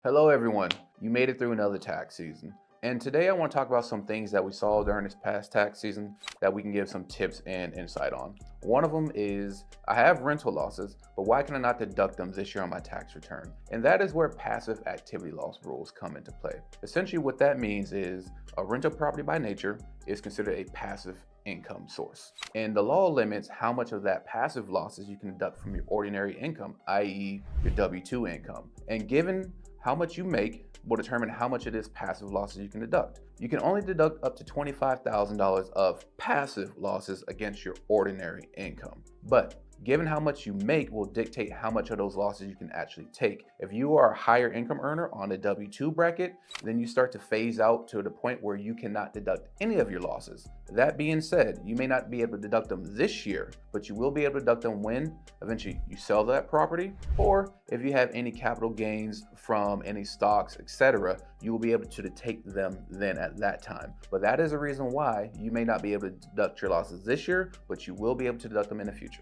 Hello everyone, you made it through another tax season. And today I want to talk about some things that we saw during this past tax season that we can give some tips and insight on. One of them is I have rental losses, but why can I not deduct them this year on my tax return? And that is where passive activity loss rules come into play. Essentially what that means is a rental property by nature is considered a passive income source. And the law limits how much of that passive losses you can deduct from your ordinary income, i.e. your W-2 income. And given how much you make will determine how much it is passive losses you can deduct. You can only deduct up to $25,000 of passive losses against your ordinary income. But given how much you make will dictate how much of those losses you can actually take. If you are a higher income earner on the W-2 bracket, then you start to phase out to the point where you cannot deduct any of your losses. That being said, you may not be able to deduct them this year, but you will be able to deduct them when eventually you sell that property, or if you have any capital gains from any stocks, etc., you will be able to take them then at that time. But that is a reason why you may not be able to deduct your losses this year, but you will be able to deduct them in the future.